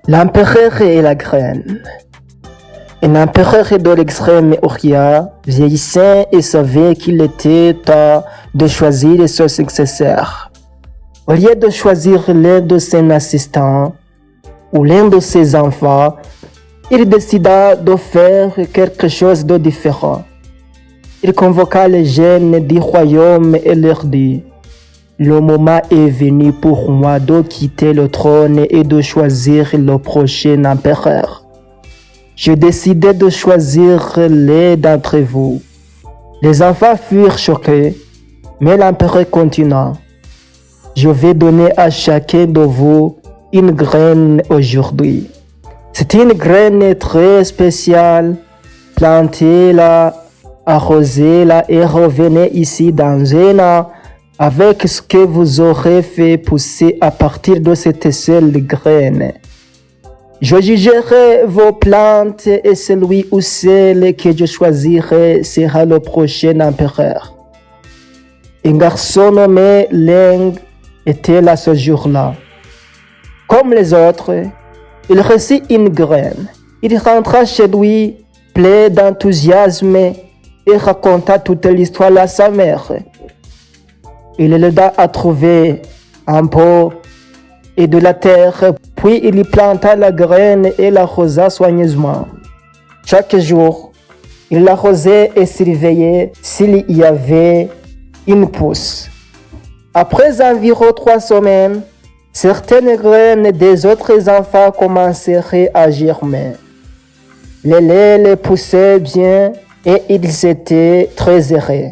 L'empereur et la graine. Un empereur de l'extrême Orient, vieillissant et savait qu'il était temps de choisir son successeur. Au lieu de choisir l'un de ses assistants ou l'un de ses enfants, il décida de faire quelque chose de différent. Il convoqua les jeunes du royaume et leur dit: le moment est venu pour moi de quitter le trône et de choisir le prochain empereur. J'ai décidé de choisir l'un d'entre vous. Les enfants furent choqués, mais l'empereur continua: je vais donner à chacun de vous une graine aujourd'hui. C'est une graine très spéciale. Plantez-la, arrosez-la et revenez ici dans un an avec ce que vous aurez fait pousser à partir de cette seule graine. Je jugerai vos plantes et celui ou celle que je choisirai sera le prochain empereur. Un garçon nommé Leng était là ce jour-là. Comme les autres, il reçut une graine. Il rentra chez lui plein d'enthousiasme et raconta toute l'histoire à sa mère. Il l'aida à trouver un pot et de la terre, puis il y planta la graine et l'arrosa soigneusement. Chaque jour, il l'arrosait et surveillait s'il y avait une pousse. Après environ 3 semaines, certaines graines des autres enfants commenceraient à germer. Les laits poussaient bien et ils étaient très heureux.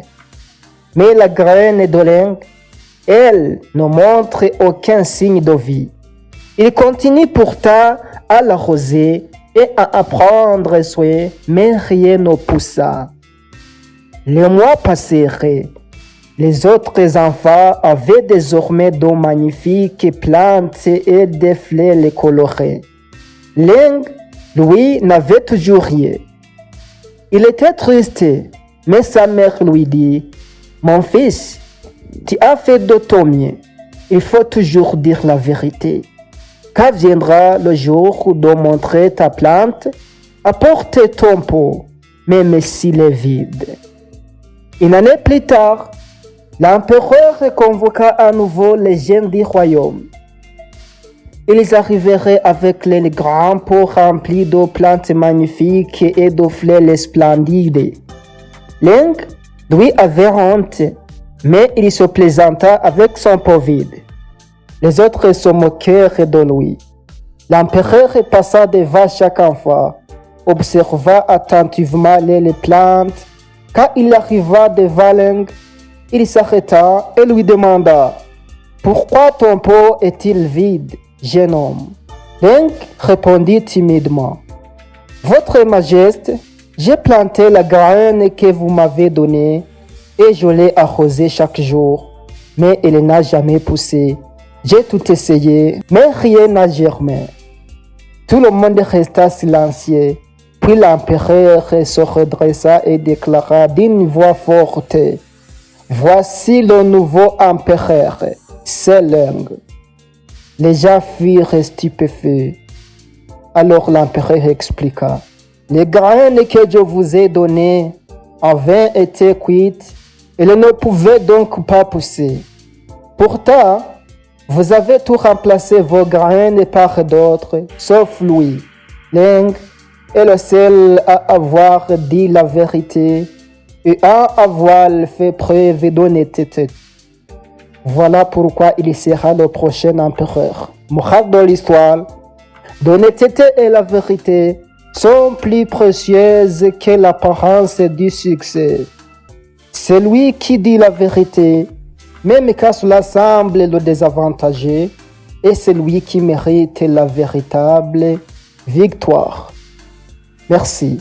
Mais la graine de Leng, elle, ne montre aucun signe de vie. Il continue pourtant à l'arroser et à prendre soin, mais rien ne poussa. Les mois passèrent. Les autres enfants avaient désormais de magnifiques plantes et des fleurs colorées. Leng, lui, n'avait toujours rien. Il était triste, mais sa mère lui dit: mon fils, tu as fait de ton mieux. Il faut toujours dire la vérité. Quand viendra le jour de montrer ta plante, apporte ton pot, même s'il est vide. Une année plus tard, l'empereur convoqua à nouveau les jeunes du royaume. Ils arrivèrent avec les grands pots remplis de plantes magnifiques et de fleurs splendides. Leng, lui, avait honte, mais il se plaisanta avec son pot vide. Les autres se moquèrent de lui. L'empereur passa devant chaque enfant, observa attentivement les plantes. Quand il arriva devant Leng, il s'arrêta et lui demanda: pourquoi ton pot est-il vide, jeune homme? Leng répondit timidement: votre majesté, j'ai planté la graine que vous m'avez donnée et je l'ai arrosée chaque jour, mais elle n'a jamais poussé. J'ai tout essayé, mais rien n'a germé. Tout le monde resta silencieux. Puis l'empereur se redressa et déclara d'une voix forte: voici le nouveau empereur, c'est Leng. Les gens furent stupéfaits. Alors l'empereur expliqua: les graines que je vous ai données avaient été cuites, elles ne pouvaient donc pas pousser. Pourtant, vous avez tout remplacé vos graines par d'autres, sauf lui. Leng est le seul à avoir dit la vérité et à avoir fait preuve d'honnêteté. Voilà pourquoi il sera le prochain empereur. Morale de l'histoire: l'honnêteté et la vérité sont plus précieuses que l'apparence du succès. Celui qui dit la vérité, même quand cela semble le désavantager, est celui qui mérite la véritable victoire. Merci.